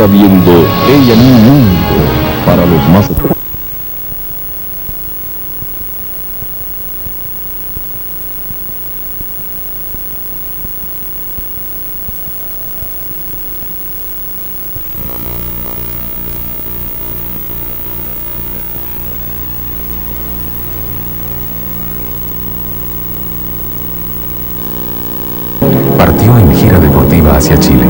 está viendo Ella en un Mundo para los más... Partió en gira deportiva hacia Chile.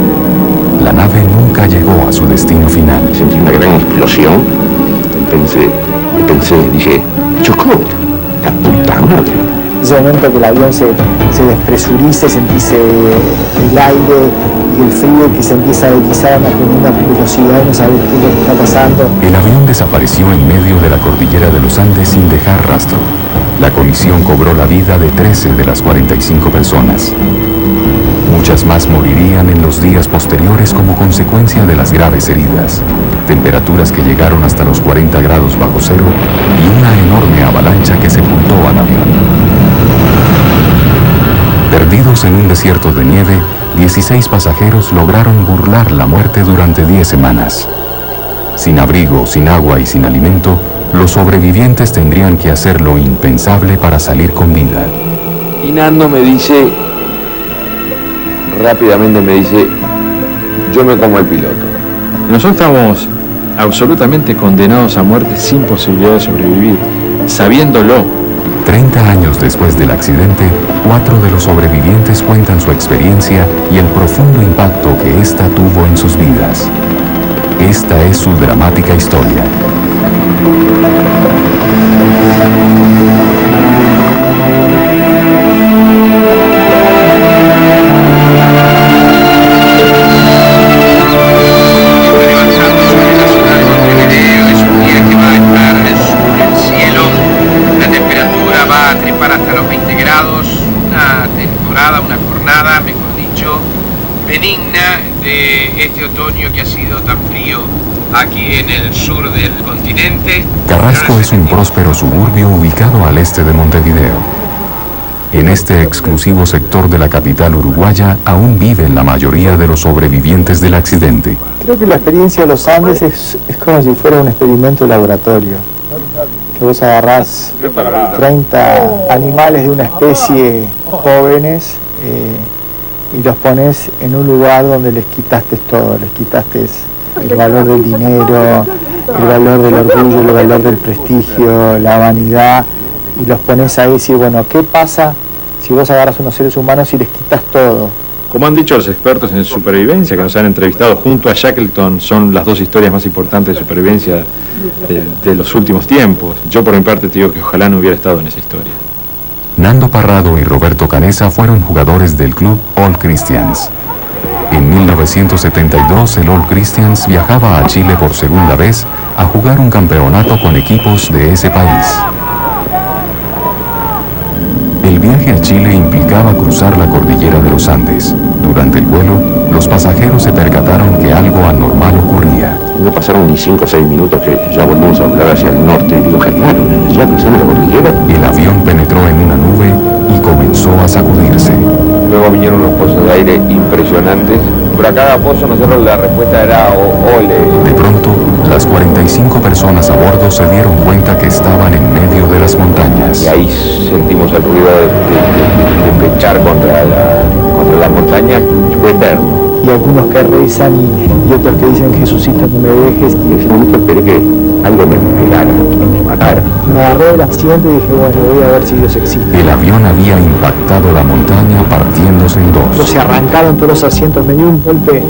La nave nunca llegó a su destino final. Sentí una gran explosión. Pensé, dije, chocó. La puta madre. Ese momento que el avión se despresuriza y sentís el aire y el frío que se empieza a deslizar a una tremenda velocidad y no sabés qué es lo que está pasando. El avión desapareció en medio de la cordillera de los Andes sin dejar rastro. La colisión cobró la vida de 13 de las 45 personas. Muchas más morirían en los días posteriores como consecuencia de las graves heridas, temperaturas que llegaron hasta los 40 grados bajo cero y una enorme avalancha que sepultó al avión. Perdidos en un desierto de nieve, 16 pasajeros lograron burlar la muerte durante 10 semanas. Sin abrigo, sin agua y sin alimento, los sobrevivientes tendrían que hacer lo impensable para salir con vida. Y Nando me dice, rápidamente me dice, yo me como el piloto. Nosotros estamos absolutamente condenados a muerte sin posibilidad de sobrevivir, sabiéndolo. 30 años después del accidente, 4 de los sobrevivientes cuentan su experiencia y el profundo impacto que ésta tuvo en sus vidas. Esta es su dramática historia. Benigna de este otoño que ha sido tan frío aquí en el sur del continente. Carrasco es un próspero suburbio ubicado al este de Montevideo. En este exclusivo sector de la capital uruguaya aún viven la mayoría de los sobrevivientes del accidente. Creo que la experiencia de los Andes es como si fuera un experimento de laboratorio. Que vos agarrás 30 animales de una especie jóvenes y los pones en un lugar donde les quitaste todo, les quitaste el valor del dinero, el valor del orgullo, el valor del prestigio, la vanidad, y los pones ahí y decir, bueno, ¿qué pasa si vos agarras unos seres humanos y les quitas todo? Como han dicho los expertos en supervivencia que nos han entrevistado junto a Shackleton, son las dos historias más importantes de supervivencia de los últimos tiempos. Yo por mi parte te digo que ojalá no hubiera estado en esa historia. Nando Parrado y Roberto Canessa fueron jugadores del club All Christians. En 1972 el All Christians viajaba a Chile por segunda vez a jugar un campeonato con equipos de ese país. El viaje a Chile implicaba cruzar la cordillera de los Andes. Durante el vuelo, los pasajeros se percataron que algo anormal ocurría. No pasaron ni 5 o 6 minutos que ya volvimos a volar hacia el norte y digo, claro, ya cruzamos la cordillera. El avión penetró en una nube y comenzó a sacudirse. Luego vinieron unos pozos de aire impresionantes. Por cada pozo nosotros la respuesta era ole. De pronto, las 45 personas a bordo se dieron cuenta que estaban en medio de las montañas. Y ahí sentimos el ruido de pechar contra la montaña, fue eterno. Y algunos que rezan y otros que dicen, Jesucito, no me dejes. Y en ese momento esperé que algo me pegara, me matara. Me agarré del asiento y dije, bueno, voy a ver si Dios existe. El avión había impactado la montaña partiéndose en dos. Se arrancaron todos los asientos, me dio un golpe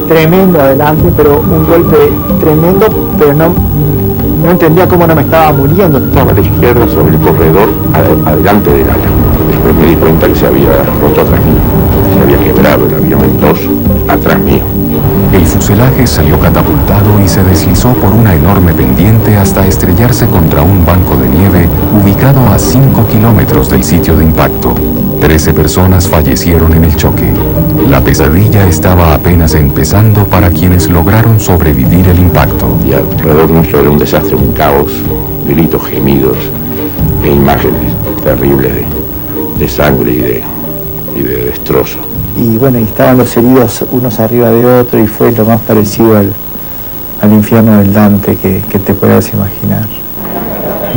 tremendo adelante, pero un golpe tremendo, pero no entendía cómo no me estaba muriendo. Estaba a la izquierda sobre el corredor, adelante del ala. Después me di cuenta que se había roto atrás mío. Se había quebrado el avión en dos, atrás mío. El fuselaje salió catapultado y se deslizó por una enorme pendiente hasta estrellarse contra un banco de nieve ubicado a 5 kilómetros del sitio de impacto. 13 personas fallecieron en el choque. La pesadilla estaba apenas empezando para quienes lograron sobrevivir el impacto. Y alrededor nuestro era un desastre, un caos, gritos, gemidos e imágenes terribles de sangre y de destrozo. Y bueno, y estaban los heridos unos arriba de otros y fue lo más parecido al infierno del Dante que te puedas imaginar.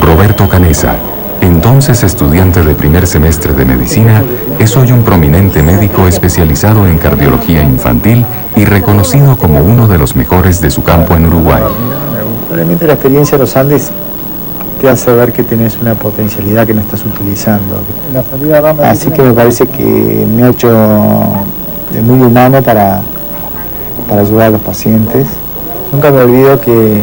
Roberto Canesa, entonces estudiante de primer semestre de medicina, es hoy un prominente médico especializado en cardiología infantil y reconocido como uno de los mejores de su campo en Uruguay. Realmente la experiencia de los Andes te hace ver que tenés una potencialidad que no estás utilizando. Así que me parece que me ha hecho muy humano para ayudar a los pacientes. Nunca me olvido que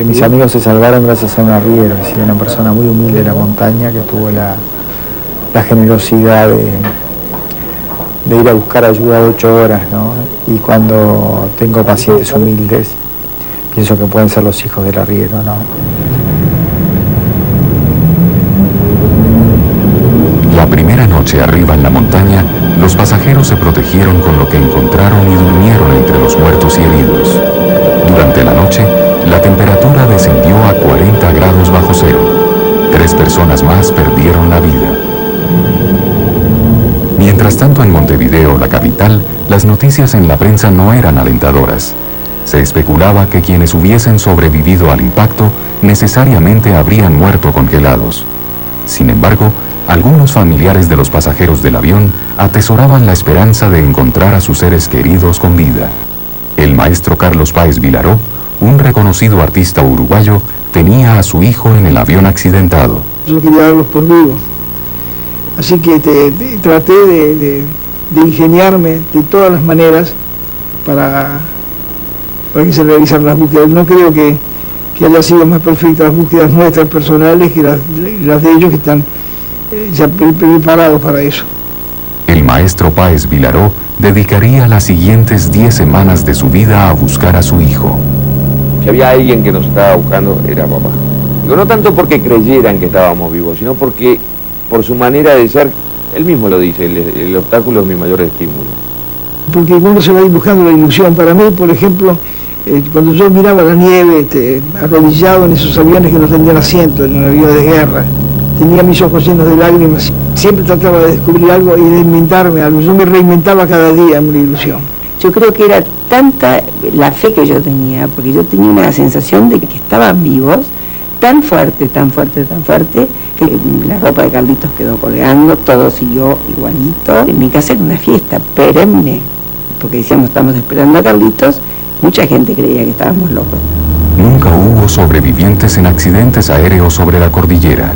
mis amigos se salvaron gracias a un arriero, es decir, una persona muy humilde de la montaña que tuvo la generosidad de ir a buscar ayuda 8 horas, ¿no? Y cuando tengo pacientes humildes, pienso que pueden ser los hijos del arriero, ¿no? La primera noche arriba en la montaña, los pasajeros se protegieron con lo que encontraron y durmieron entre los muertos y heridos. Durante la noche, la temperatura descendió a 40 grados bajo cero. 3 personas más perdieron la vida. Mientras tanto, en Montevideo, la capital, las noticias en la prensa no eran alentadoras. Se especulaba que quienes hubiesen sobrevivido al impacto necesariamente habrían muerto congelados. Sin embargo, algunos familiares de los pasajeros del avión atesoraban la esperanza de encontrar a sus seres queridos con vida. El maestro Carlos Páez Vilaró, un reconocido artista uruguayo, tenía a su hijo en el avión accidentado. Yo quería darlos por vivo, así que traté de ingeniarme de todas las maneras para que se realizaran las búsquedas. No creo que haya sido más perfectas las búsquedas nuestras personales que las de ellos, que están ya preparados para eso. El maestro Páez Vilaró dedicaría las siguientes 10 semanas de su vida a buscar a su hijo. Si había alguien que nos estaba buscando, era papá. Digo, no tanto porque creyeran que estábamos vivos, sino porque por su manera de ser, él mismo lo dice, el obstáculo es mi mayor estímulo. Porque uno se va a ir buscando la ilusión. Para mí, por ejemplo, cuando yo miraba la nieve, arrodillado en esos aviones que no tenían asiento, en aviones de guerra, tenía mis ojos llenos de lágrimas, siempre trataba de descubrir algo y de inventarme algo. Yo me reinventaba cada día en una ilusión. Yo creo que era tanta la fe que yo tenía, porque yo tenía una sensación de que estaban vivos, tan fuerte, que la ropa de Carlitos quedó colgando, todo siguió igualito. En mi casa era una fiesta perenne, porque decíamos, estamos esperando a Carlitos, mucha gente creía que estábamos locos. Nunca hubo sobrevivientes en accidentes aéreos sobre la cordillera.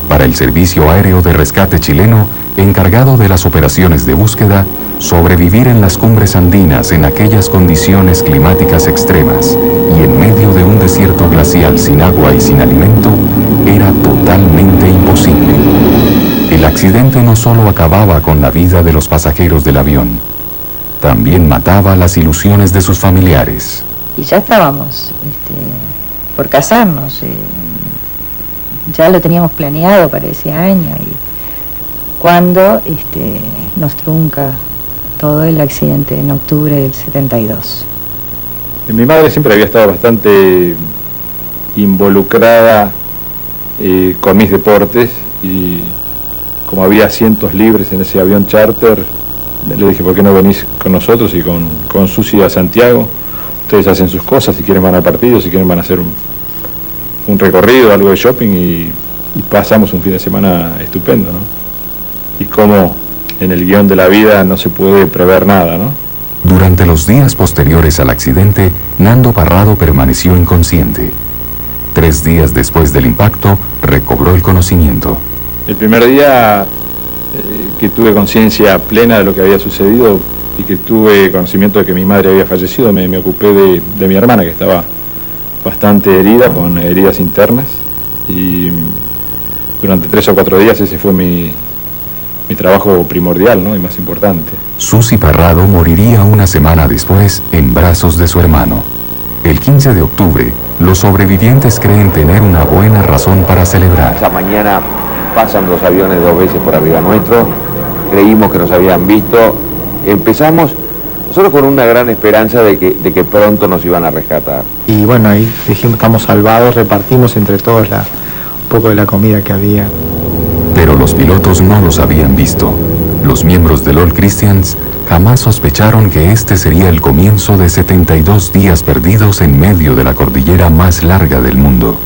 Para el Servicio Aéreo de Rescate chileno, encargado de las operaciones de búsqueda, sobrevivir en las cumbres andinas en aquellas condiciones climáticas extremas y en medio de un desierto glacial sin agua y sin alimento era totalmente imposible. El accidente no solo acababa con la vida de los pasajeros del avión, también mataba las ilusiones de sus familiares. Y ya estábamos por casarnos, ya lo teníamos planeado para ese año, y cuando nos trunca todo el accidente en octubre del 72. Mi madre siempre había estado bastante involucrada con mis deportes, y como había asientos libres en ese avión charter, le dije, ¿por qué no venís con nosotros y con Susi a Santiago? Ustedes hacen sus cosas, si quieren van al partido, si quieren van a hacer un recorrido, algo de shopping, y pasamos un fin de semana estupendo, ¿no? Y como en el guión de la vida no se puede prever nada, ¿no? Durante los días posteriores al accidente, Nando Parrado permaneció inconsciente. 3 días después del impacto, recobró el conocimiento. El primer día que tuve conciencia plena de lo que había sucedido y que tuve conocimiento de que mi madre había fallecido, me ocupé de mi hermana, que estaba bastante herida, con heridas internas, y durante 3 o 4 días ese fue mi trabajo primordial, ¿no? Y más importante. Susi Parrado moriría una semana después en brazos de su hermano. El 15 de octubre, los sobrevivientes creen tener una buena razón para celebrar. Esa mañana pasan los aviones 2 veces por arriba nuestro, creímos que nos habían visto, empezamos nosotros con una gran esperanza de que pronto nos iban a rescatar. Y bueno, ahí dijimos, estamos salvados, repartimos entre todos un poco de la comida que había. Pero los pilotos no los habían visto. Los miembros del All Christians jamás sospecharon que este sería el comienzo de 72 días perdidos en medio de la cordillera más larga del mundo.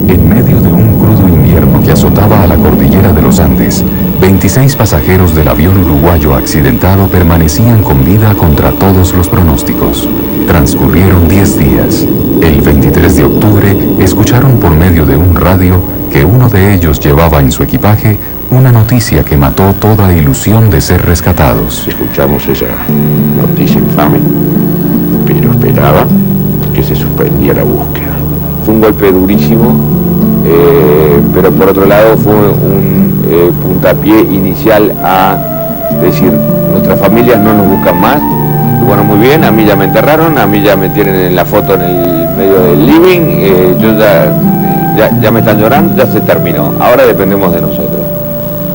En medio de un crudo invierno que azotaba a la cordillera de los Andes, 26 pasajeros del avión uruguayo accidentado permanecían con vida contra todos los pronósticos. Transcurrieron 10 días. El 23 de octubre escucharon por medio de un radio que uno de ellos llevaba en su equipaje una noticia que mató toda ilusión de ser rescatados. Escuchamos esa noticia infame, pero esperaba que se suspendía la búsqueda. Fue un golpe durísimo, pero por otro lado fue un puntapié inicial a decir, nuestras familias no nos buscan más. Y bueno, muy bien, a mí ya me enterraron, a mí ya me tienen en la foto en el medio del living, yo ya me están llorando, ya se terminó, ahora dependemos de nosotros.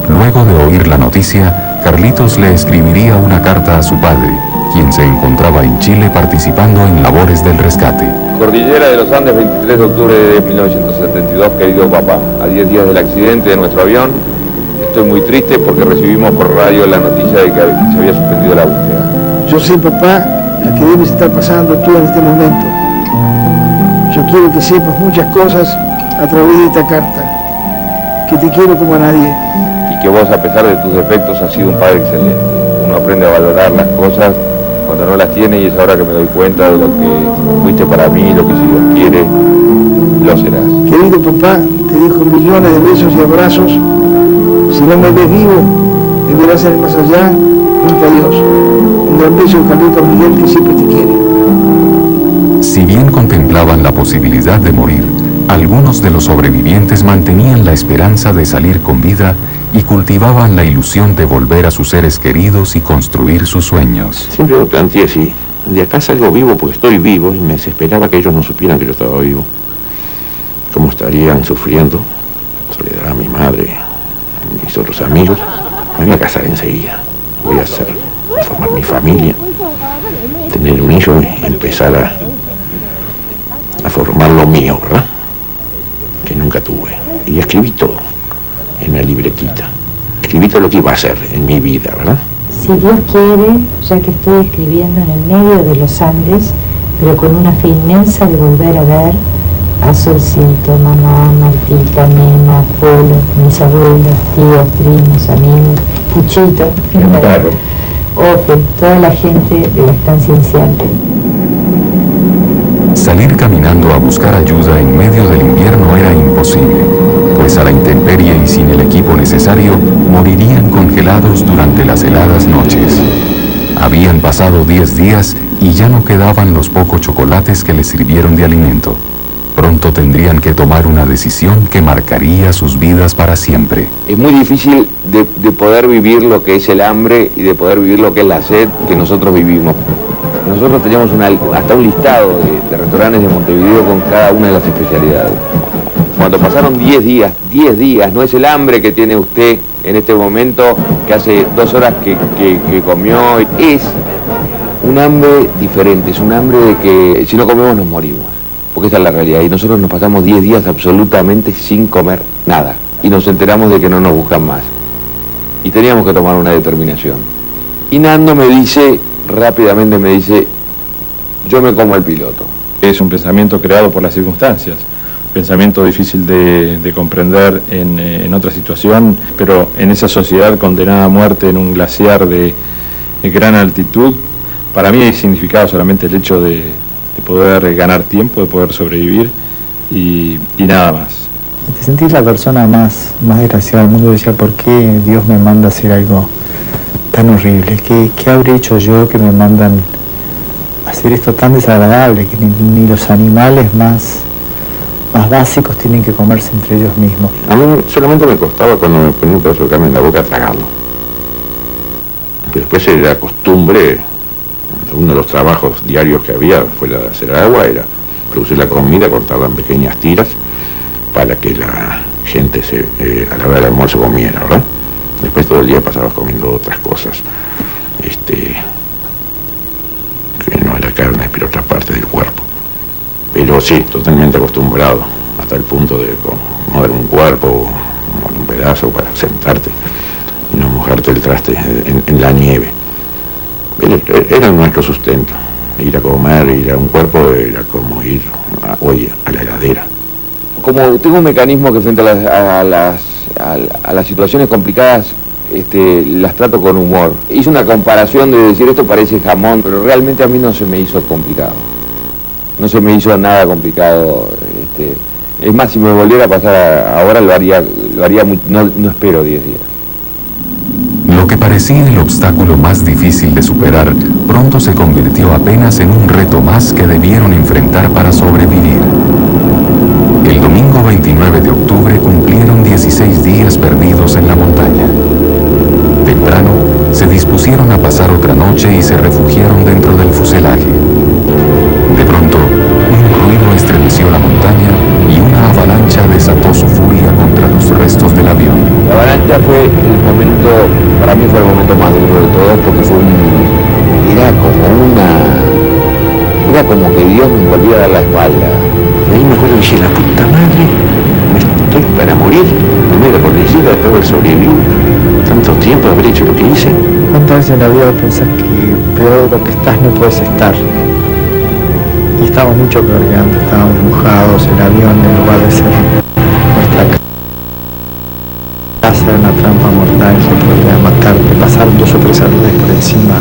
Luego de oír la noticia, Carlitos le escribiría una carta a su padre, quien se encontraba en Chile participando en labores del rescate. Cordillera de los Andes, 23 de octubre de 1972, querido papá, a 10 días del accidente de nuestro avión, estoy muy triste porque recibimos por radio la noticia de que se había suspendido la búsqueda. Yo sé, papá, la que debes estar pasando tú en este momento. Yo quiero que sepas muchas cosas a través de esta carta, que te quiero como a nadie. Y que vos, a pesar de tus defectos, has sido un padre excelente. Uno aprende a valorar las cosas cuando no las tiene, y es ahora que me doy cuenta de lo que fuiste para mí, lo que si Dios quiere, lo serás. Querido papá, te dejo millones de besos y abrazos. Si no me ves vivo, me verás en el más allá, junto a Dios. Un gran beso de Carlitos Miguel, que siempre te quiere. Si bien contemplaban la posibilidad de morir, algunos de los sobrevivientes mantenían la esperanza de salir con vida y cultivaban la ilusión de volver a sus seres queridos y construir sus sueños. Siempre lo planteé así, de acá salgo vivo porque estoy vivo, y me desesperaba que ellos no supieran que yo estaba vivo. Cómo estarían sufriendo, Soledad, mi madre, mis otros amigos. Me voy a casar enseguida, voy a formar mi familia, tener un hijo y empezar a formar lo mío, ¿verdad? Que nunca tuve. Y escribí todo en la libretita. Escribí todo lo que iba a hacer en mi vida, ¿verdad? Si Dios quiere, ya que estoy escribiendo en el medio de los Andes, pero con una fe inmensa de volver a ver a Solcito, mamá, Martita, Nena, Polo, mis abuelos, tíos, primos, amigos, Puchito, Ofe, toda la gente de la estancia Inciante. Salir caminando a buscar ayuda en medio del invierno era imposible, pues a la intemperie y sin el equipo necesario morirían congelados durante las heladas noches. Habían pasado 10 días y ya no quedaban los pocos chocolates que les sirvieron de alimento. Pronto tendrían que tomar una decisión que marcaría sus vidas para siempre. Es muy difícil de poder vivir lo que es el hambre y de poder vivir lo que es la sed que nosotros vivimos. Nosotros teníamos hasta un listado de restaurantes de Montevideo con cada una de las especialidades. Cuando pasaron 10 días, no es el hambre que tiene usted en este momento, que hace 2 horas que comió, es un hambre diferente, es un hambre de que si no comemos nos morimos, porque esa es la realidad. Y nosotros nos pasamos 10 días absolutamente sin comer nada, y nos enteramos de que no nos buscan más. Y teníamos que tomar una determinación. Y Nando rápidamente me dice, yo me como el piloto. Es un pensamiento creado por las circunstancias, pensamiento difícil de comprender en otra situación, pero en esa sociedad condenada a muerte en un glaciar de gran altitud, para mí significaba solamente el hecho de poder ganar tiempo, de poder sobrevivir y nada más. Te sentís la persona más desgraciada del mundo. Decía, ¿por qué Dios me manda a hacer algo tan horrible? ¿Qué habré hecho yo que me mandan a hacer esto tan desagradable? Que ni los animales más básicos tienen que comerse entre ellos mismos. A mí solamente me costaba cuando me ponía un pedazo de carne en la boca tragarlo. Pero después era costumbre, uno de los trabajos diarios que había fuera de hacer agua era producir la comida, cortarla en pequeñas tiras para que la gente a la hora del almuerzo comiera, ¿verdad? Después todo el día pasabas comiendo otras cosas. sí, totalmente acostumbrado, hasta el punto de mover un cuerpo, mover un pedazo para sentarte y no mojarte el traste en la nieve. Era nuestro sustento. Ir a comer, ir a un cuerpo, era como ir hoy a la heladera. Como tengo un mecanismo que frente a las situaciones complicadas las trato con humor. Hice una comparación de decir esto parece jamón, pero realmente a mí no se me hizo complicado. No se me hizo nada complicado. Es más, si me volviera a pasar ahora lo haría no espero 10 días. Lo que parecía el obstáculo más difícil de superar, pronto se convirtió apenas en un reto más que debieron enfrentar para sobrevivir. El domingo 29 de octubre cumplieron 16 días perdidos en la montaña. Temprano, se dispusieron a pasar otra noche y se refugiaron dentro del fuselaje. De pronto, un ruido estremeció la montaña y una avalancha desató su furia contra los restos del avión. La avalancha fue el momento, para mí fue el momento más duro de todos, porque era como que Dios me volvía a dar la espalda. Y ahí me acuerdo que dije, la puta madre, me estoy para morir. Primero por decir, después haber sobrevivido tanto tiempo de haber hecho lo que hice. ¿Cuántas veces en la vida pensás que peor de lo que estás no puedes estar? Y estábamos mucho peor que antes, estábamos mojados, el avión en lugar de ser nuestra casa era una trampa mortal que podía matarte, pasar 2 o 3 aviones por encima.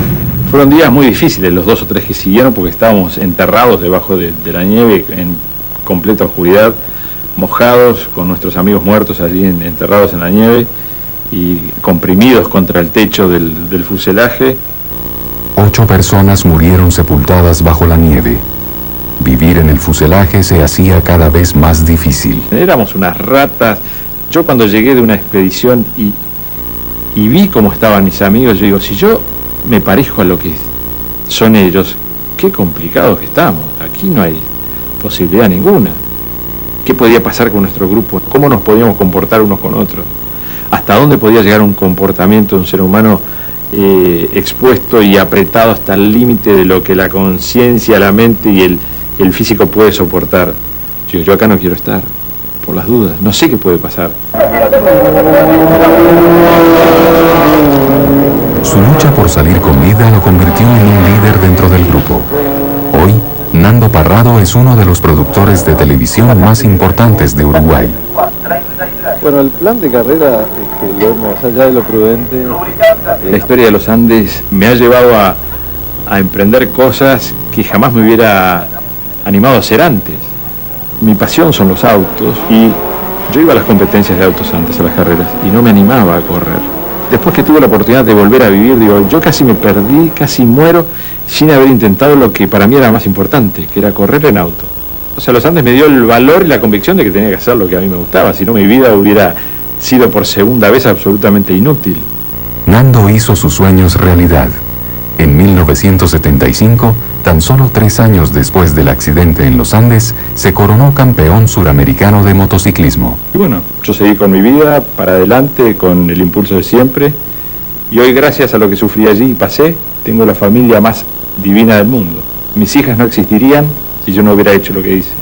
Fueron días muy difíciles los 2 o 3 que siguieron porque estábamos enterrados debajo de la nieve en completa oscuridad, mojados, con nuestros amigos muertos allí enterrados en la nieve y comprimidos contra el techo del fuselaje. 8 personas murieron sepultadas bajo la nieve. Vivir en el fuselaje se hacía cada vez más difícil. Éramos unas ratas. Yo cuando llegué de una expedición y vi cómo estaban mis amigos, yo digo, si yo me parezco a lo que son ellos, qué complicados que estamos. Aquí no hay posibilidad ninguna. ¿Qué podía pasar con nuestro grupo? ¿Cómo nos podíamos comportar unos con otros? ¿Hasta dónde podía llegar un comportamiento de un ser humano expuesto y apretado hasta el límite de lo que la conciencia, la mente y el físico puede soportar? Yo acá no quiero estar, por las dudas, no sé qué puede pasar. Su lucha por salir con vida lo convirtió en un líder dentro del grupo. Hoy, Nando Parrado es uno de los productores de televisión más importantes de Uruguay. Bueno, el plan de carrera, más allá de lo prudente... La historia de los Andes me ha llevado a emprender cosas que jamás me hubiera animado a hacer antes. Mi pasión son los autos y yo iba a las competencias de autos antes, a las carreras, y no me animaba a correr. Después que tuve la oportunidad de volver a vivir, digo, yo casi me perdí, casi muero, sin haber intentado lo que para mí era más importante, que era correr en auto. O sea, los Andes me dio el valor y la convicción de que tenía que hacer lo que a mí me gustaba, si no mi vida hubiera sido por segunda vez absolutamente inútil. Nando hizo sus sueños realidad. En 1975, tan solo 3 años después del accidente en los Andes, se coronó campeón suramericano de motociclismo. Y bueno, yo seguí con mi vida, para adelante, con el impulso de siempre, y hoy, gracias a lo que sufrí allí y pasé, tengo la familia más divina del mundo. Mis hijas no existirían si yo no hubiera hecho lo que hice.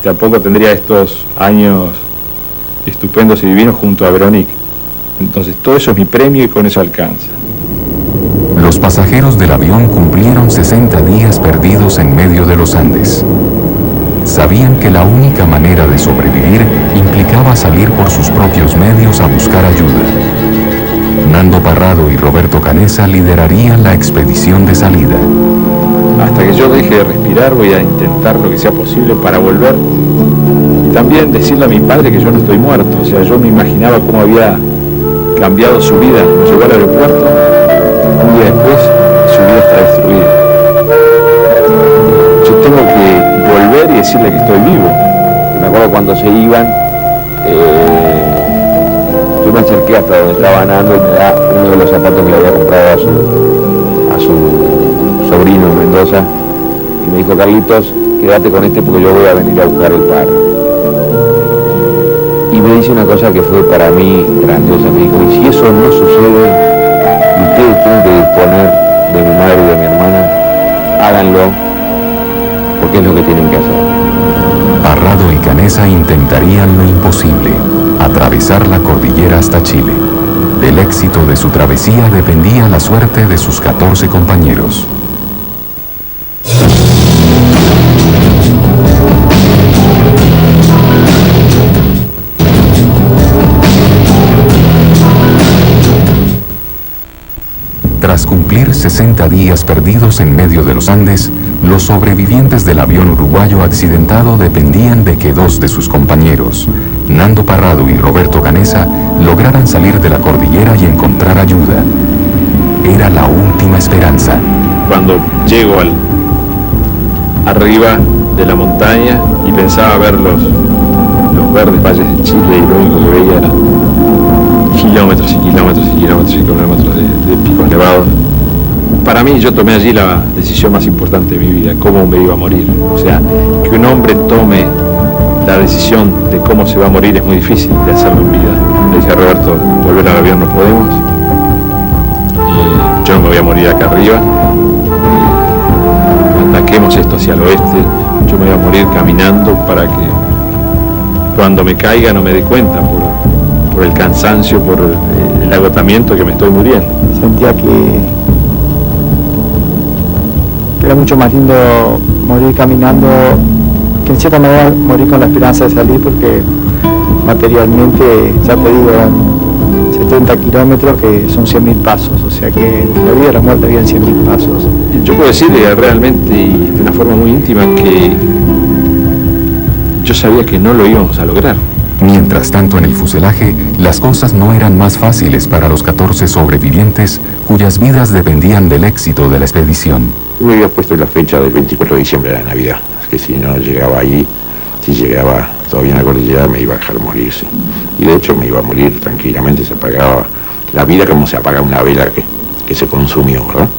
Tampoco tendría estos años estupendos y divinos junto a Veronique. Entonces, todo eso es mi premio y con eso alcanza. Los pasajeros del avión cumplieron 60 días perdidos en medio de los Andes. Sabían que la única manera de sobrevivir implicaba salir por sus propios medios a buscar ayuda. Nando Parrado y Roberto Canessa liderarían la expedición de salida. Hasta que yo deje de respirar voy a intentar lo que sea posible para volver. Y también decirle a mi padre que yo no estoy muerto. O sea, yo me imaginaba cómo había cambiado su vida. Me llevó al aeropuerto. Un día después, su vida está destruida. Yo tengo que volver y decirle que estoy vivo. Me acuerdo cuando se iban, yo me acerqué hasta donde estaba Nando y me da uno de los zapatos que le había comprado a su sobrino en Mendoza. Y me dijo, Carlitos, quédate con este porque yo voy a venir a buscar el par. Y me dice una cosa que fue para mí grandiosa. Me dijo, y si eso no sucede, y ustedes tienen que disponer de mi madre y de mi hermana, háganlo, porque es lo que tienen que hacer. Canesa intentarían lo imposible, atravesar la cordillera hasta Chile. Del éxito de su travesía dependía la suerte de sus 14 compañeros. Tras cumplir 60 días perdidos en medio de los Andes, los sobrevivientes del avión uruguayo accidentado dependían de que 2 de sus compañeros, Nando Parrado y Roberto Canesa, lograran salir de la cordillera y encontrar ayuda. Era la última esperanza. Cuando llego arriba de la montaña y pensaba ver los verdes valles de Chile, y lo único que veía era kilómetros y kilómetros y kilómetros y kilómetros de picos nevados. Para mí, yo tomé allí la decisión más importante de mi vida, cómo me iba a morir. O sea, que un hombre tome la decisión de cómo se va a morir es muy difícil de hacerlo en vida. Le dije a Roberto, volver al avión no podemos. Yo no me voy a morir acá arriba. Ataquemos esto hacia el oeste. Yo me voy a morir caminando para que cuando me caiga no me dé cuenta por el cansancio, por el agotamiento, que me estoy muriendo. Sentía que era mucho más lindo morir caminando que en cierta manera morir con la esperanza de salir, porque materialmente, ya te digo, eran 70 kilómetros que son 100.000 pasos, o sea que la vida y la muerte habían 100.000 pasos. Yo puedo decir realmente y de una forma muy íntima que yo sabía que no lo íbamos a lograr. Mientras tanto, en el fuselaje, las cosas no eran más fáciles para los 14 sobrevivientes cuyas vidas dependían del éxito de la expedición. Yo me había puesto la fecha del 24 de diciembre de la Navidad, que si no llegaba allí, si llegaba todavía en la cordillera, me iba a dejar morirse. Y de hecho me iba a morir tranquilamente, se apagaba la vida como se apaga una vela que se consumió, ¿verdad?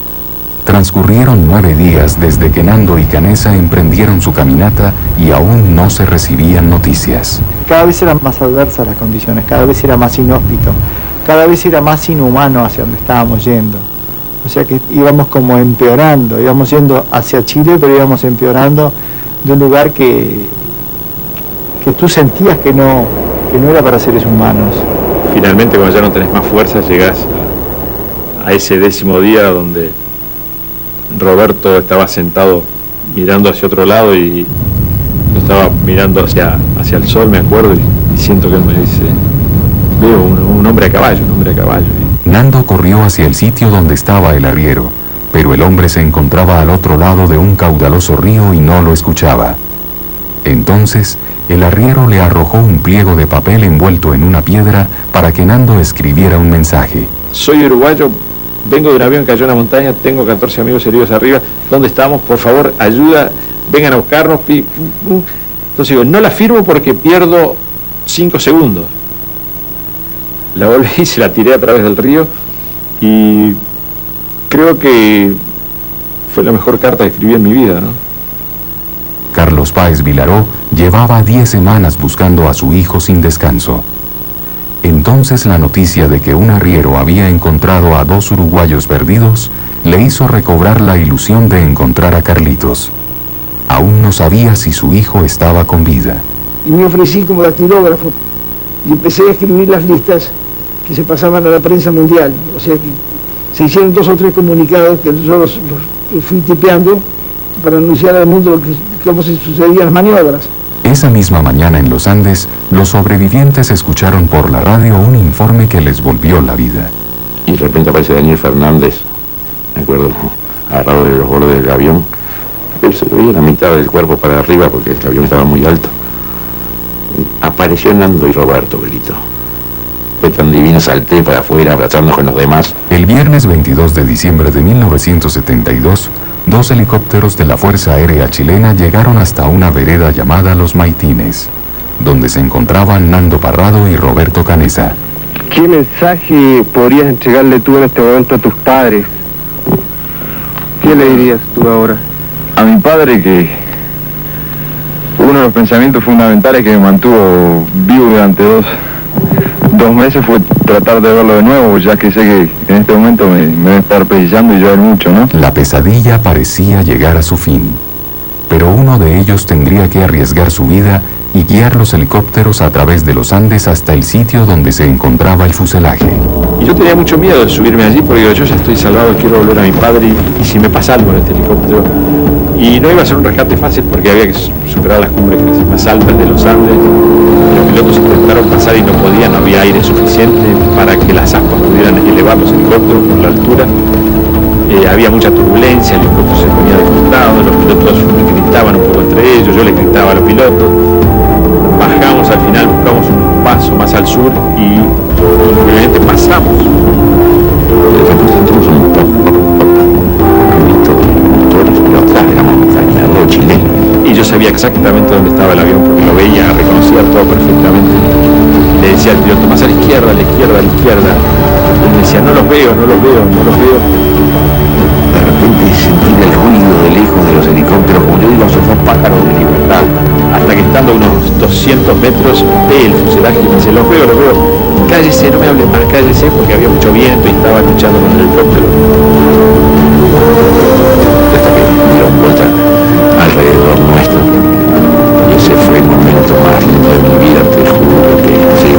Transcurrieron 9 días desde que Nando y Canesa emprendieron su caminata y aún no se recibían noticias. Cada vez eran más adversas las condiciones, cada vez era más inhóspito, cada vez era más inhumano hacia donde estábamos yendo. O sea que íbamos como empeorando, íbamos yendo hacia Chile, pero íbamos empeorando de un lugar que tú sentías que no era para seres humanos. Finalmente, cuando ya no tenés más fuerza, llegás a ese 10º día donde Roberto estaba sentado mirando hacia otro lado y yo estaba mirando hacia el sol, me acuerdo, y siento que él me dice, veo un hombre a caballo, Nando corrió hacia el sitio donde estaba el arriero, pero el hombre se encontraba al otro lado de un caudaloso río y no lo escuchaba. Entonces, el arriero le arrojó un pliego de papel envuelto en una piedra para que Nando escribiera un mensaje. Soy uruguayo, vengo de un avión que cayó en la montaña, tengo 14 amigos heridos arriba, ¿dónde estamos? Por favor, ayuda, vengan a buscarnos. Entonces digo, no la firmo porque pierdo 5 segundos. La volví y se la tiré a través del río y creo que fue la mejor carta que escribí en mi vida, ¿no? Carlos Páez Vilaró llevaba 10 semanas buscando a su hijo sin descanso. Entonces la noticia de que un arriero había encontrado a 2 uruguayos perdidos le hizo recobrar la ilusión de encontrar a Carlitos. Aún no sabía si su hijo estaba con vida. Y me ofrecí como dactilógrafo y empecé a escribir las listas que se pasaban a la prensa mundial. O sea que se hicieron 2 o 3 comunicados que yo los fui tipeando para anunciar al mundo cómo se sucedían las maniobras. Esa misma mañana en los Andes, los sobrevivientes escucharon por la radio un informe que les volvió la vida. Y de repente aparece Daniel Fernández, me acuerdo, agarrado de los bordes del avión, pero se le veía la mitad del cuerpo para arriba porque el avión estaba muy alto. Apareció Nando y Roberto, Belito. Fue tan divino, salté para afuera, abrazándonos con los demás. El viernes 22 de diciembre de 1972, 2 helicópteros de la Fuerza Aérea Chilena llegaron hasta una vereda llamada Los Maitines, donde se encontraban Nando Parrado y Roberto Canesa. ¿Qué mensaje podrías entregarle tú en este momento a tus padres? ¿Qué le dirías tú ahora? A mi padre, que uno de los pensamientos fundamentales que me mantuvo vivo durante dos meses fue tratar de verlo de nuevo, ya que sé que en este momento me debe estar precisando y llorar mucho, ¿no? La pesadilla parecía llegar a su fin, pero uno de ellos tendría que arriesgar su vida y guiar los helicópteros a través de los Andes hasta el sitio donde se encontraba el fuselaje. Y yo tenía mucho miedo de subirme allí porque digo, yo ya estoy salvado, quiero volver a mi padre y si me pasa algo en este helicóptero. Y no iba a ser un rescate fácil porque había que superar las cumbres más altas de los Andes. Los pilotos intentaron pasar y no podían, no había aire suficiente para que las aspas pudieran elevar los helicópteros por la altura. Había mucha turbulencia, el helicóptero se ponía de costado, los pilotos gritaban un poco entre ellos, yo les gritaba a los pilotos. Bajamos al final, buscamos un paso más al sur y obviamente pasamos. Y yo sabía exactamente dónde estaba el avión porque lo veía, reconocía todo perfectamente. Le decía al piloto, más a la izquierda, a la izquierda, a la izquierda. Él me decía, no los veo, no los veo, no los veo. De repente sentir el ruido de lejos de los helicópteros, como yo digo, esos dos pájaros de libertad. Hasta que estando a unos 200 metros ve el fuselaje y me dice, los veo, cállese, no me hable más, cállese, porque había mucho viento y estaba luchando con el helicóptero. Hasta que dieron vuelta alrededor nuestro. Y ese fue el momento más lindo de mi vida, te juro que sí.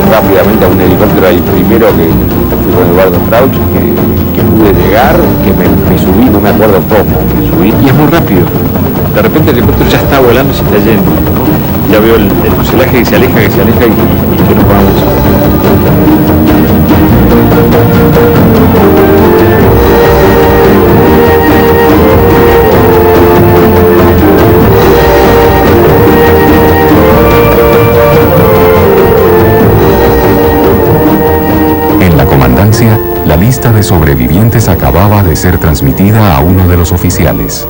Rápidamente a un helicóptero, el primero que fui con Eduardo Strauch, que pude llegar, que me subí, no me acuerdo cómo, me subí. Y es muy rápido. De repente el helicóptero ya está volando y se está yendo, ¿no? Ya veo el fuselaje que se aleja y que nos vamos. La lista de sobrevivientes acababa de ser transmitida a uno de los oficiales.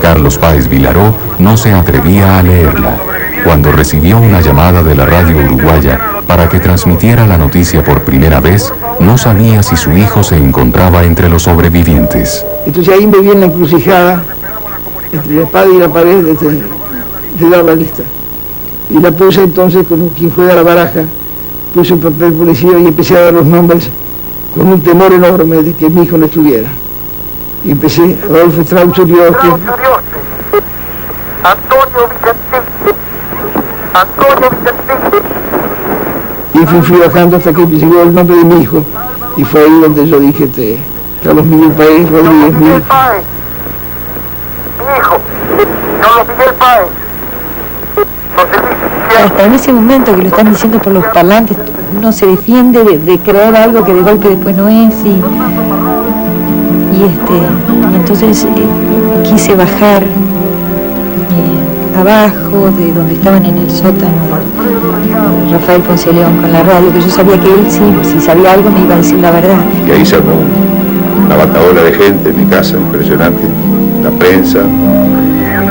Carlos Páez Vilaró no se atrevía a leerla. Cuando recibió una llamada de la radio uruguaya para que transmitiera la noticia por primera vez, no sabía si su hijo se encontraba entre los sobrevivientes. Entonces ahí me vi en la encrucijada, entre la espada y la pared, de dar la lista. Y la puse entonces como quien juega la baraja, puse un papel por encima y empecé a dar los nombres con un temor enorme de que mi hijo no estuviera. Y empecé, Adolfo Strauch Urioste, Antonio Vicentín, y fui bajando hasta que llegó el nombre de mi hijo, y fue ahí donde yo dije, Carlos Miguel Páez Rodríguez, mi hijo. Mi hijo, Carlos Miguel Páez. Hasta en ese momento que lo están diciendo por los parlantes, uno se defiende de creer algo que de golpe después no es y entonces quise bajar abajo de donde estaban en el sótano de Rafael Ponce León con la radio, que yo sabía que él si sabía algo me iba a decir la verdad. Y ahí se armó una bataola de gente en mi casa, impresionante, la prensa,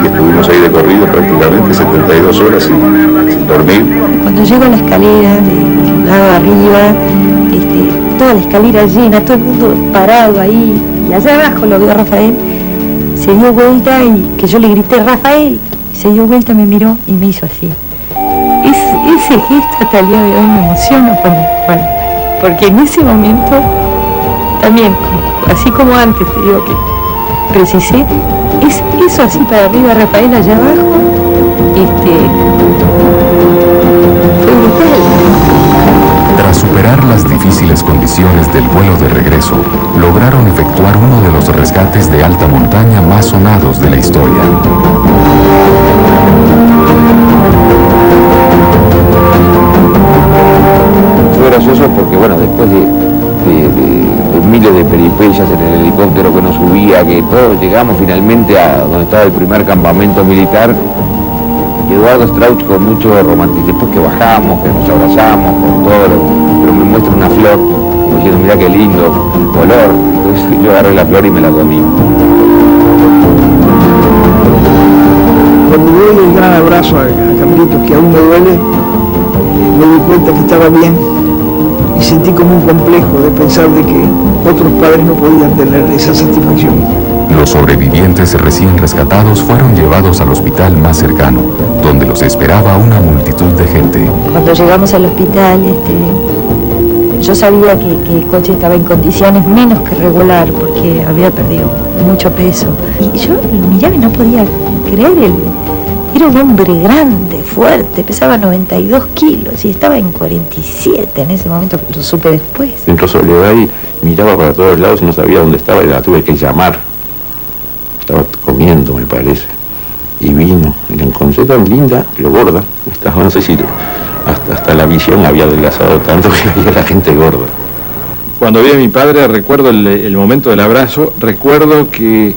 y estuvimos ahí de corrido prácticamente 72 horas sin dormir. Cuando llego a la escalera del lado de arriba, toda la escalera llena, todo el mundo parado ahí, y allá abajo lo veo a Rafael, se dio vuelta y que yo le grité, Rafael, y se dio vuelta, me miró y me hizo así. Ese gesto hasta el día de hoy me emociona porque en ese momento también, así como antes te digo que precisé, eso así para arriba, Rafael allá abajo, fue brutal. Tras superar las difíciles condiciones del vuelo de regreso, lograron efectuar uno de los rescates de alta montaña más sonados de la historia. Fue gracioso porque, bueno, después de miles de peripecias en el helicóptero que nos subía, que todos llegamos finalmente a donde estaba el primer campamento militar, y Eduardo Strauch con mucho romanticismo, después que bajamos, que nos abrazamos, con todo, pero me muestra una flor, como diciendo, mira qué lindo color, entonces yo agarré la flor y me la comí. Cuando doy el gran abrazo a Carlitos, que aún me duele, me di cuenta que estaba bien y sentí como un complejo de pensar de que otros padres no podían tener esa satisfacción. Los sobrevivientes recién rescatados fueron llevados al hospital más cercano, donde los esperaba una multitud de gente. Cuando llegamos al hospital, yo sabía que el coche estaba en condiciones menos que regular, porque había perdido mucho peso. Y yo lo miraba y no podía creer, era un hombre grande, fuerte, pesaba 92 kilos y estaba en 47 en ese momento, lo supe después. Entró Soledad y miraba para todos lados y no sabía dónde estaba y la tuve que llamar. Estaba comiendo, me parece, y vino, y la encontré tan linda, pero gorda. Estaba, no sé si hasta la visión había adelgazado tanto que había la gente gorda. Cuando vi a mi padre, recuerdo el momento del abrazo, recuerdo que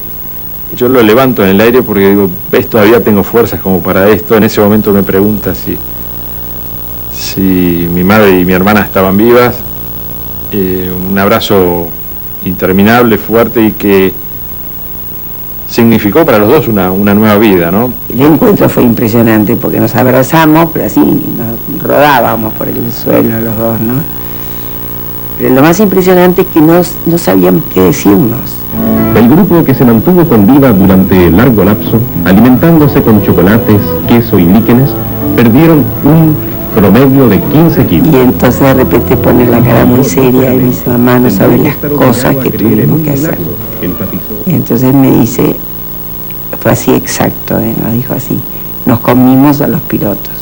yo lo levanto en el aire porque digo, ves, todavía tengo fuerzas como para esto. En ese momento me pregunta si mi madre y mi hermana estaban vivas. Un abrazo interminable, fuerte, y que significó para los dos una nueva vida, ¿no? El encuentro fue impresionante porque nos abrazamos, pero así nos rodábamos por el suelo los dos, ¿no? Pero lo más impresionante es que no sabíamos qué decirnos. El grupo, que se mantuvo con vida durante largo lapso, alimentándose con chocolates, queso y líquenes, perdieron un promedio de 15 kilos. Y entonces de repente pone la cara muy seria y dice, mamá, no sabe las cosas que tuvimos que hacer. Y entonces me dice, fue así exacto, nos dijo así, nos comimos a los pilotos.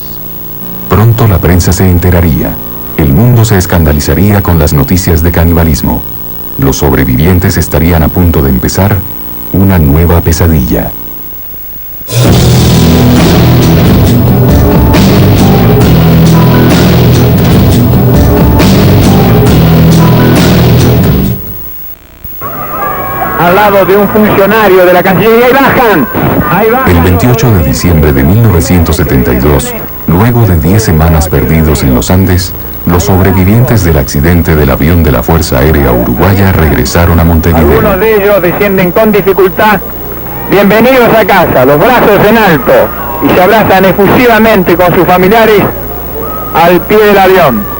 Pronto la prensa se enteraría. El mundo se escandalizaría con las noticias de canibalismo. Los sobrevivientes estarían a punto de empezar una nueva pesadilla. Al lado de un funcionario de la Cancillería y bajan. El 28 de diciembre de 1972, luego de 10 semanas perdidos en los Andes, los sobrevivientes del accidente del avión de la Fuerza Aérea Uruguaya regresaron a Montevideo. Algunos de ellos descienden con dificultad. Bienvenidos a casa, los brazos en alto, y se abrazan efusivamente con sus familiares al pie del avión.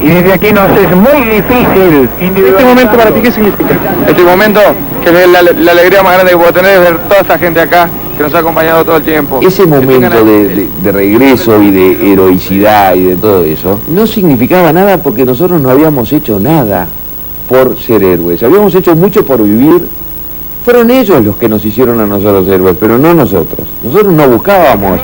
Y desde aquí nos es muy difícil. ¿Este momento para ti qué significa? Este momento, que es la alegría más grande que puedo tener es ver toda esta gente acá que nos ha acompañado todo el tiempo. Ese momento de regreso y de heroicidad y de todo eso no significaba nada porque nosotros no habíamos hecho nada por ser héroes. Habíamos hecho mucho por vivir. Fueron ellos los que nos hicieron a nosotros héroes, pero no nosotros. Nosotros no buscábamos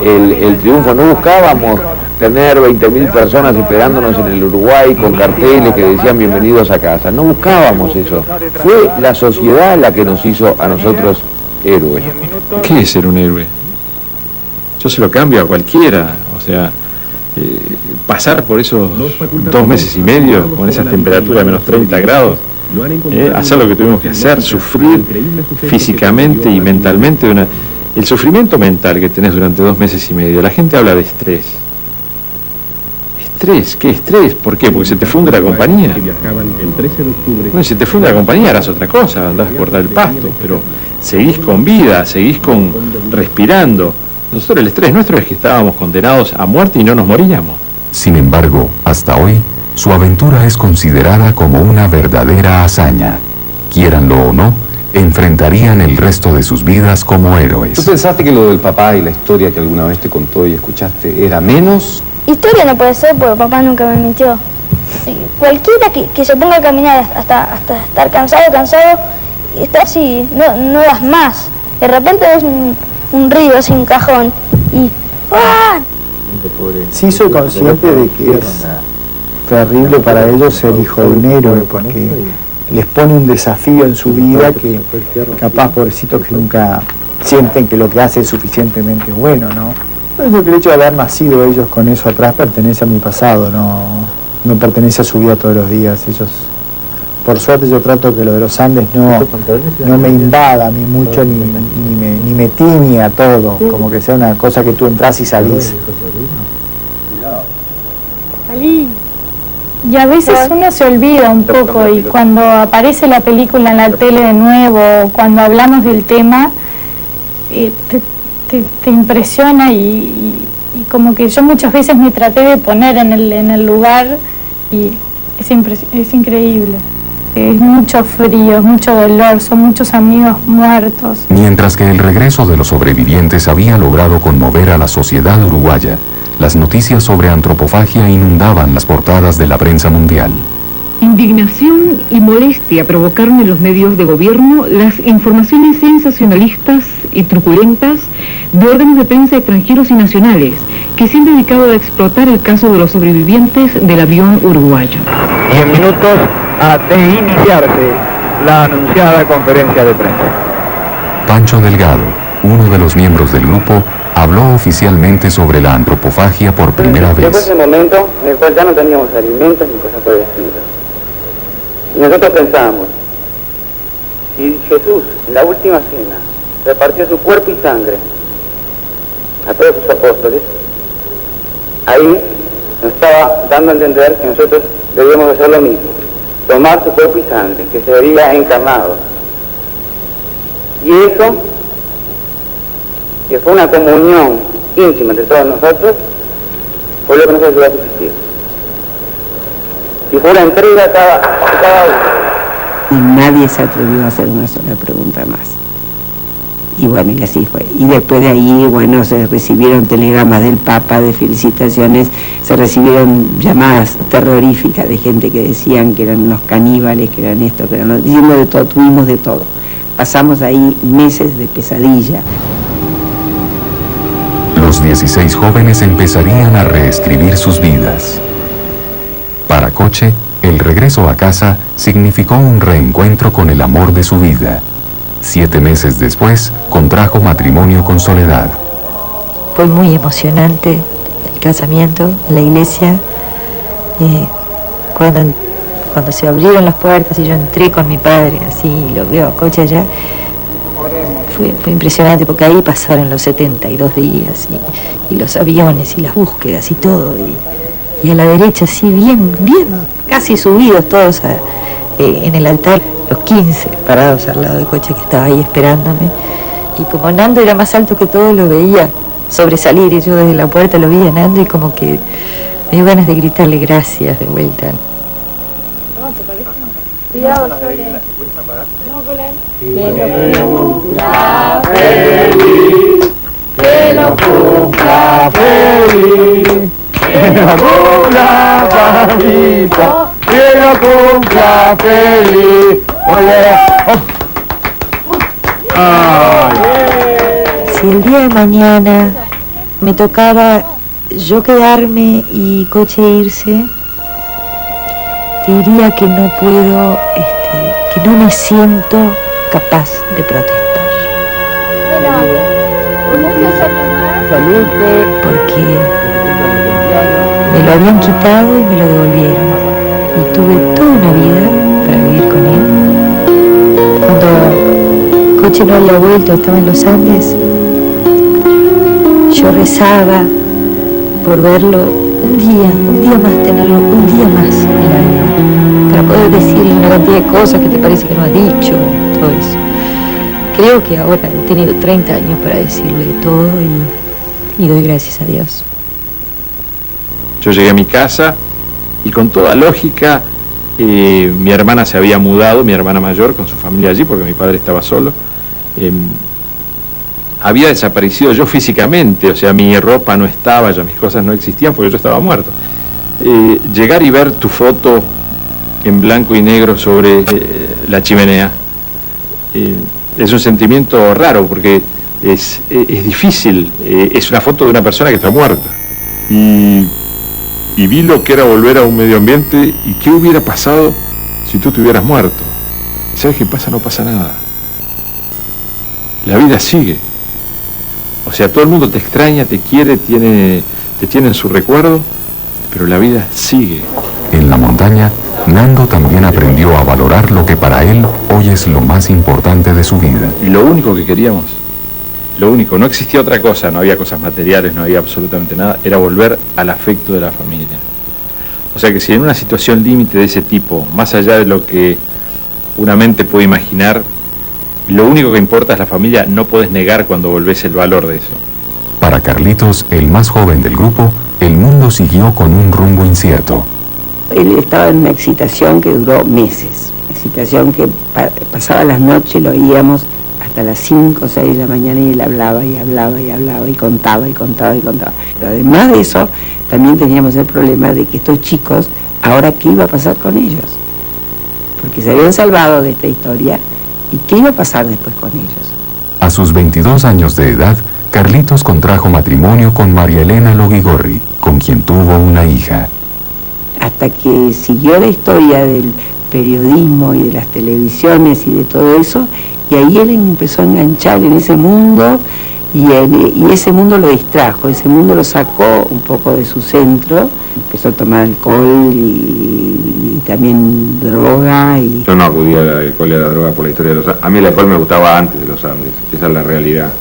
el triunfo, no buscábamos tener 20.000 personas esperándonos en el Uruguay con carteles que decían bienvenidos a casa. No buscábamos eso. Fue la sociedad la que nos hizo a nosotros héroes. ¿Qué es ser un héroe? Yo se lo cambio a cualquiera. O sea, pasar por esos 2 meses y medio con esas temperaturas de menos 30 grados, hacer lo que tuvimos que hacer, sufrir físicamente y mentalmente. El sufrimiento mental que tenés durante 2 meses y medio. La gente habla de estrés. ¿Estrés? ¿Qué estrés? ¿Por qué? Porque se te funde la compañía. Bueno, si te funde la compañía harás otra cosa, andás a cortar el pasto, pero seguís con vida, seguís respirando. Nosotros el estrés nuestro es que estábamos condenados a muerte y no nos moríamos. Sin embargo, hasta hoy, su aventura es considerada como una verdadera hazaña. Quieranlo o no, enfrentarían el resto de sus vidas como héroes. ¿Tú pensaste que lo del papá y la historia que alguna vez te contó y escuchaste era menos? Historia no puede ser porque papá nunca me mintió. Cualquiera que se ponga a caminar hasta estar cansado, está así, no das más. De repente ves un río, así un cajón, y ¡ah! Sí soy consciente de que es terrible para ellos ser hijo de un héroe, porque les pone un desafío en su vida que capaz, pobrecitos, que nunca sienten que lo que hace es suficientemente bueno, ¿no? Yo creo que el hecho de haber nacido ellos con eso atrás pertenece a mi pasado, no pertenece a su vida todos los días. Ellos, por suerte, yo trato que lo de los Andes no me invada a mí mucho, ni me tiñe a todo, como que sea una cosa que tú entras y salís. Y a veces uno se olvida un poco, y cuando aparece la película en la tele de nuevo, cuando hablamos del tema, te impresiona, y como que yo muchas veces me traté de poner en el lugar, y es increíble. Es mucho frío, es mucho dolor, son muchos amigos muertos. Mientras que el regreso de los sobrevivientes había logrado conmover a la sociedad uruguaya, las noticias sobre antropofagia inundaban las portadas de la prensa mundial. Indignación y molestia provocaron en los medios de gobierno las informaciones sensacionalistas y truculentas de órganos de prensa extranjeros y nacionales que se han dedicado a explotar el caso de los sobrevivientes del avión uruguayo. Y en minutos ha de iniciarse la anunciada conferencia de prensa. Pancho Delgado, uno de los miembros del grupo, habló oficialmente sobre la antropofagia por primera Llegó vez. ese momento en el cual ya no teníamos alimentos ni cosas por el estilo. Y nosotros pensábamos, si Jesús en la última cena repartió su cuerpo y sangre a todos sus apóstoles, ahí nos estaba dando a entender que nosotros debíamos hacer lo mismo, tomar su cuerpo y sangre, que se veía encarnado. Y eso, que fue una comunión íntima entre todos nosotros, fue lo que nos ayudó a subsistir. Y fue una entrega a cada uno. Y nadie se atrevió a hacer una sola pregunta más. Y bueno, y así fue. Y después de ahí, bueno, se recibieron telegramas del Papa de felicitaciones, se recibieron llamadas terroríficas de gente que decían que eran unos caníbales, que eran esto, que eran lo... Hicimos de todo, tuvimos de todo. Pasamos ahí meses de pesadilla. Los 16 jóvenes empezarían a reescribir sus vidas. Para Coche, el regreso a casa significó un reencuentro con el amor de su vida. 7 meses después, contrajo matrimonio con Soledad. Fue muy emocionante el casamiento, la iglesia. Cuando se abrieron las puertas y yo entré con mi padre, así, y lo veo a Coche allá, fue impresionante porque ahí pasaron los 72 días y los aviones y las búsquedas y todo. Y a la derecha, así, bien, casi subidos todos en el altar, los 15 parados al lado de Coche que estaba ahí esperándome. Y como Nando era más alto que todo, lo veía sobresalir, y yo desde la puerta lo vi a Nando y como que me dio ganas de gritarle gracias de vuelta. ¿No te parece? Cuidado, Sole. No, Que lo cumpla feliz, que lo cumpla feliz. Que lo cumpla, Juanito, que lo cumpla feliz. Si el día de mañana me tocaba yo quedarme y Coche irse, te diría que no puedo, que no me siento capaz de protestar. Porque me lo habían quitado y me lo devolvieron. Y tuve toda una vida para vivir con él. Cuando Coche no había vuelto, estaba en los Andes, yo rezaba por verlo un día más, tenerlo un día más en la vida, para poder decirle una cantidad de cosas que te parece que no has dicho, todo eso. Creo que ahora he tenido 30 años para decirle todo y doy gracias a Dios. Yo llegué a mi casa y con toda lógica mi hermana se había mudado, mi hermana mayor, con su familia allí, porque mi padre estaba solo. Había desaparecido yo físicamente, o sea, mi ropa no estaba, ya mis cosas no existían porque yo estaba muerto. Llegar y ver tu foto en blanco y negro sobre la chimenea es un sentimiento raro porque es difícil, es una foto de una persona que está muerta. Y vi lo que era volver a un medio ambiente y qué hubiera pasado si tú te hubieras muerto. ¿Sabes qué pasa? No pasa nada. La vida sigue. O sea, todo el mundo te extraña, te quiere, te tiene en su recuerdo, pero la vida sigue. En la montaña, Nando también aprendió a valorar lo que para él hoy es lo más importante de su vida. Y lo único que queríamos, lo único, no existía otra cosa, no había cosas materiales, no había absolutamente nada, era volver al afecto de la familia. O sea que si en una situación límite de ese tipo, más allá de lo que una mente puede imaginar, lo único que importa es la familia, no puedes negar cuando volvés el valor de eso. Para Carlitos, el más joven del grupo, el mundo siguió con un rumbo incierto. Él estaba en una excitación que duró meses. excitación que pasaba las noches, lo oíamos hasta las 5 o 6 de la mañana y él hablaba y hablaba y hablaba y contaba y contaba y contaba. Pero además de eso, también teníamos el problema de que estos chicos, ahora qué iba a pasar con ellos, porque se habían salvado de esta historia y qué iba a pasar después con ellos. A sus 22 años de edad, Carlitos contrajo matrimonio con María Elena Loguigorri, con quien tuvo una hija. Hasta que siguió la historia del periodismo y de las televisiones y de todo eso, y ahí él empezó a enganchar en ese mundo y ese mundo lo distrajo, ese mundo lo sacó un poco de su centro, empezó a tomar alcohol y también droga. Yo no acudí al alcohol y a la droga por la historia de los Andes. A mí el alcohol me gustaba antes de los Andes, esa es la realidad.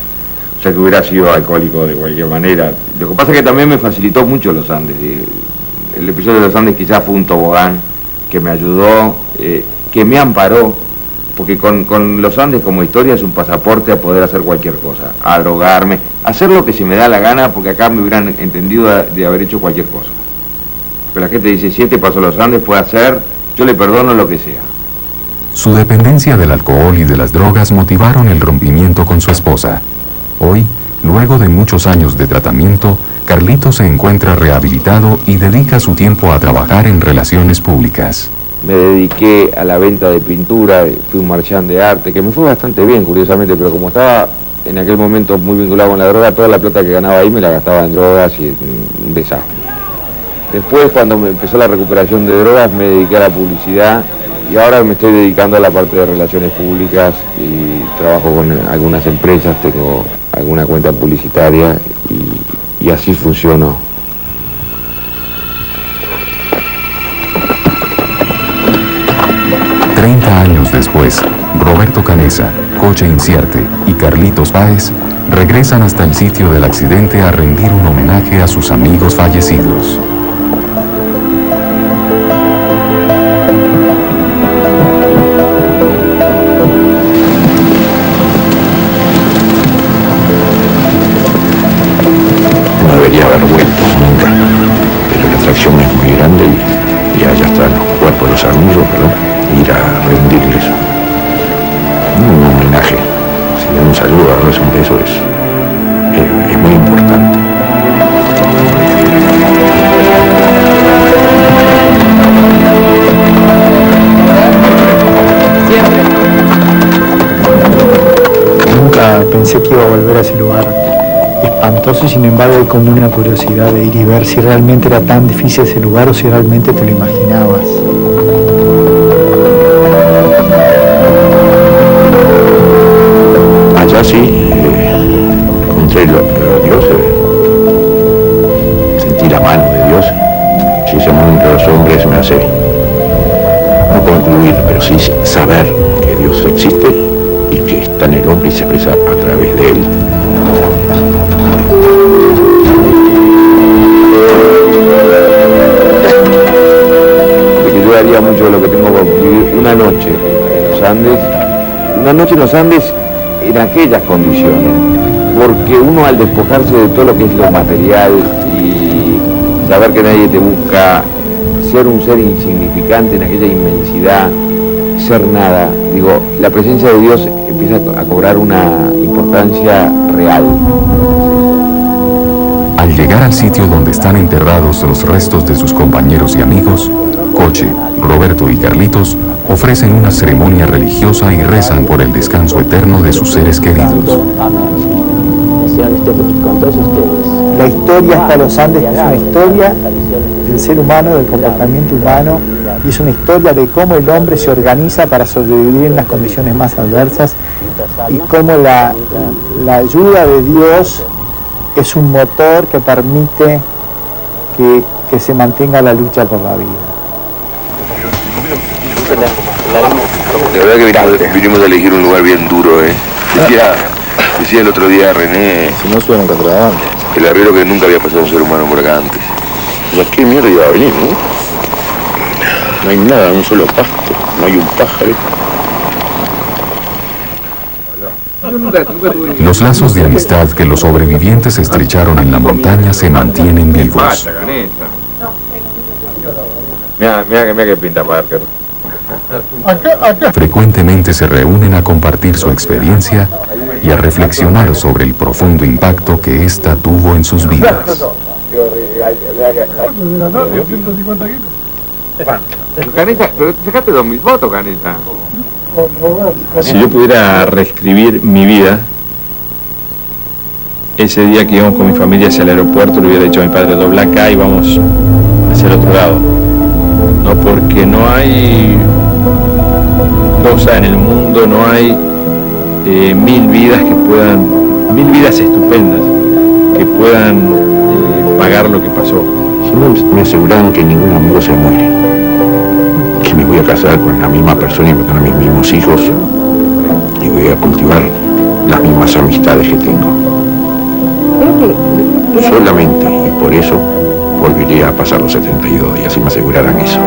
O sea que hubiera sido alcohólico de cualquier manera. Lo que pasa es que también me facilitó mucho los Andes. El episodio de los Andes quizás fue un tobogán que me ayudó, que me amparó, porque con los Andes como historia es un pasaporte a poder hacer cualquier cosa, a drogarme, a hacer lo que se me da la gana, porque acá me hubieran entendido de haber hecho cualquier cosa. Pero la gente dice, si este pasó los Andes, puede hacer, yo le perdono lo que sea. Su dependencia del alcohol y de las drogas motivaron el rompimiento con su esposa. Hoy, luego de muchos años de tratamiento, Carlitos se encuentra rehabilitado y dedica su tiempo a trabajar en relaciones públicas. Me dediqué a la venta de pintura, fui un marchand de arte, que me fue bastante bien, curiosamente, pero como estaba en aquel momento muy vinculado con la droga, toda la plata que ganaba ahí me la gastaba en drogas y un desastre. Después, cuando me empezó la recuperación de drogas, me dediqué a la publicidad y ahora me estoy dedicando a la parte de relaciones públicas y trabajo con algunas empresas, tengo alguna cuenta publicitaria y así funciono. Años después, Roberto Canesa, Coche Inciarte y Carlitos Páez regresan hasta el sitio del accidente a rendir un homenaje a sus amigos fallecidos. No debería haber vuelto nunca, pero la atracción es muy grande y allá están los cuerpos de los amigos, ¿verdad? Ir a rendirles un homenaje, si dan un saludo, darles un beso, es muy importante. Nunca pensé que iba a volver a ese lugar espantoso y sin embargo hay como una curiosidad de ir y ver si realmente era tan difícil ese lugar o si realmente te lo imaginabas. Allá sí, encontré a Dios, sentí la mano de Dios. Si ese mundo entre los hombres me hace no concluir, pero sí saber que Dios existe y que está en el hombre y se expresa a través de él. Porque yo haría mucho de lo que tengo que vivir una noche en los Andes, en aquellas condiciones, porque uno al despojarse de todo lo que es lo material y saber que nadie te busca, ser un ser insignificante en aquella inmensidad, ser nada, digo, la presencia de Dios empieza a cobrar una importancia real. Al llegar al sitio donde están enterrados los restos de sus compañeros y amigos, Coche, Roberto y Carlitos ofrecen una ceremonia religiosa y rezan por el descanso eterno de sus seres queridos. La historia hasta los Andes es una historia del ser humano, del comportamiento humano, y es una historia de cómo el hombre se organiza para sobrevivir en las condiciones más adversas y cómo la ayuda de Dios es un motor que permite que se mantenga la lucha por la vida. La verdad que vinimos a elegir un lugar bien duro, Decía el otro día René, si no suena contrabando, el arriero, que nunca había pasado un ser humano por acá antes. ¿Y a qué mierda iba a venir, no? No hay nada, un solo pasto, no hay un pájaro. Los lazos de amistad que los sobrevivientes estrecharon en la montaña se mantienen vivos. Mira que pinta Parker. Frecuentemente se reúnen a compartir su experiencia y a reflexionar sobre el profundo impacto que ésta tuvo en sus vidas. Caneta, pero sacaste 2000 fotos, Caneta. Si yo pudiera reescribir mi vida, ese día que íbamos con mi familia hacia el aeropuerto, le hubiera dicho a mi padre, dobla acá y vamos hacia el otro lado. No, porque no hay cosa en el mundo, no hay 1000 vidas que puedan, 1000 vidas estupendas que puedan pagar lo que pasó. Me aseguraron que ningún amigo se muere, que me voy a casar con la misma persona y voy a tener mis mismos hijos y voy a cultivar las mismas amistades que tengo. Solamente, y por eso volvería a pasar los 72 días y me aseguraran eso.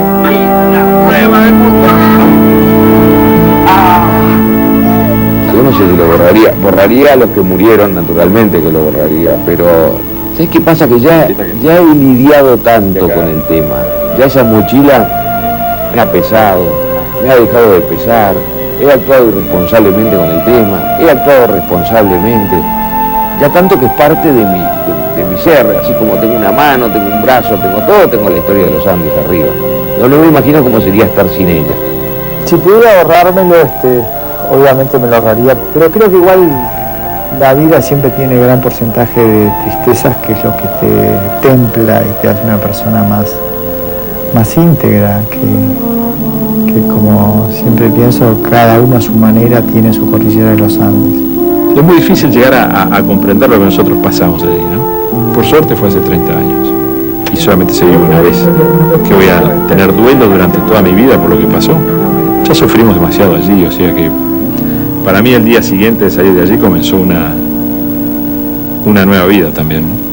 Yo no sé si lo borraría a los que murieron, naturalmente que lo borraría, pero ¿sabes qué pasa? Que ya he lidiado tanto con el tema, ya esa mochila me ha pesado, me ha dejado de pesar, he actuado irresponsablemente con el tema, he actuado responsablemente, ya tanto que es parte de mi ser, así como tengo una mano, tengo un brazo, tengo todo, tengo la historia de los Andes arriba. No me imagino cómo sería estar sin ella. Si pudiera ahorrármelo, obviamente me lo ahorraría, pero creo que igual la vida siempre tiene gran porcentaje de tristezas, que es lo que te templa y te hace una persona más íntegra, que como siempre pienso, cada uno a su manera tiene su cordillera de los Andes. Es muy difícil llegar a comprender lo que nosotros pasamos allí, ¿no? Por suerte fue hace 30 años y solamente se vive una vez. Que voy a tener duelo durante toda mi vida por lo que pasó. Ya sufrimos demasiado allí, o sea que para mí el día siguiente de salir de allí comenzó una nueva vida también, ¿no?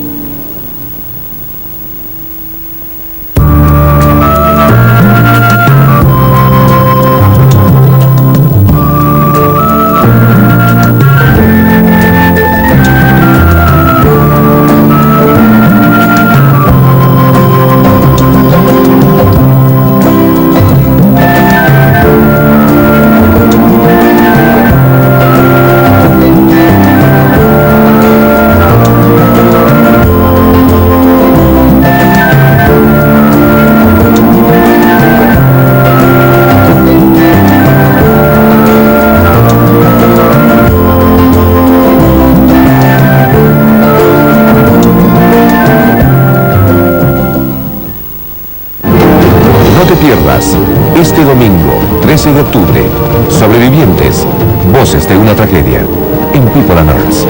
Este domingo, 13 de octubre, Sobrevivientes, voces de una tragedia, en People and Earth.